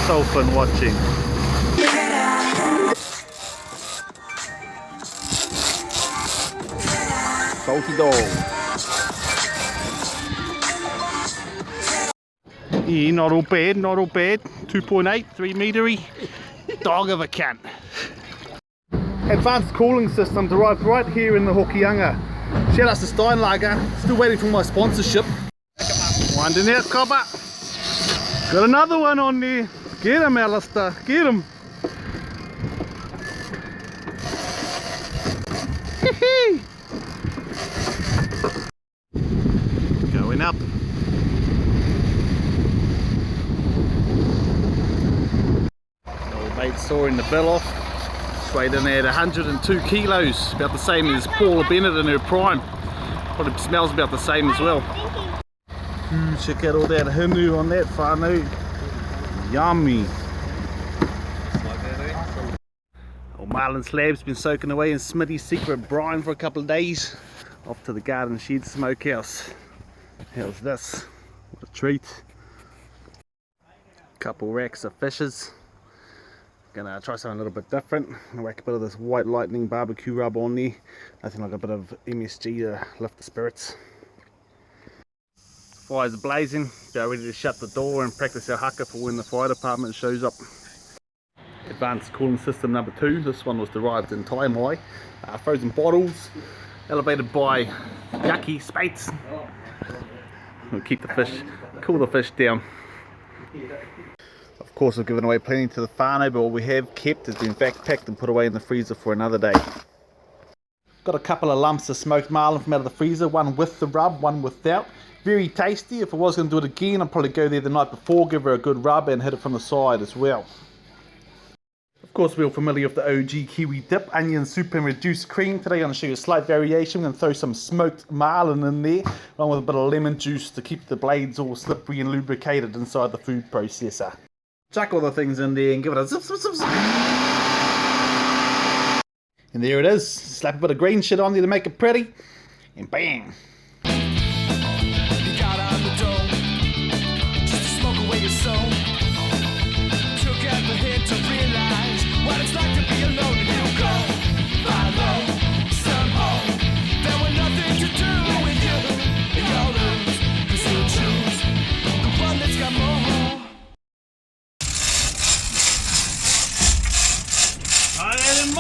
so fun watching. Salty dog. Yeah, not all bad, not all bad. 2.8, 3 metery. Dog of a cunt. Advanced cooling systems arrived right here in the Hokianga. Shout out to Steinlager. Still waiting for my sponsorship. Winding out, copper. Got another one on there. Get him, Alistair. Get him. Going up. Old mate sawing the bill off. Weighed in at 102 kilos, about the same as Paula Bennett in her prime. Probably smells about the same as well. Ooh, check out all that hinu on that whānau. Yummy. Old marlin slab's been soaking away in Smitty's secret brine for a couple of days. Off to the garden shed smokehouse. How's this? What a treat. Couple racks of fishes. Gonna try something a little bit different. Gonna whack a bit of this white lightning barbecue rub on there. Nothing like a bit of MSG to lift the spirits. Fires are blazing. About ready to shut the door and practice our haka for when the fire department shows up. Advanced cooling system number 2. This one was derived in Taimai. Frozen bottles, elevated by yucky spates. We'll keep the fish, cool the fish down. Of course, we've given away plenty to the whānau, but what we have kept has been backpacked and put away in the freezer for another day. Got a couple of lumps of smoked marlin from out of the freezer, one with the rub, one without. Very tasty. If I was going to do it again, I'd probably go there the night before, give her a good rub and hit it from the side as well. Of course, we're all familiar with the OG kiwi dip, onion soup and reduced cream. Today I'm going to show you a slight variation. We're going to throw some smoked marlin in there, along with a bit of lemon juice to keep the blades all slippery and lubricated inside the food processor. Chuck all the things in there and give it a zip, zip, zip, zip. And there it is. Slap a bit of green shit on there to make it pretty. And bang. You got out the door just to smoke away your soul. Took out the hit to realize what it's like to be alone. And you go, follow some home. There was nothing to do with you. And you'll lose, cause you'll choose the one that's got more. I let him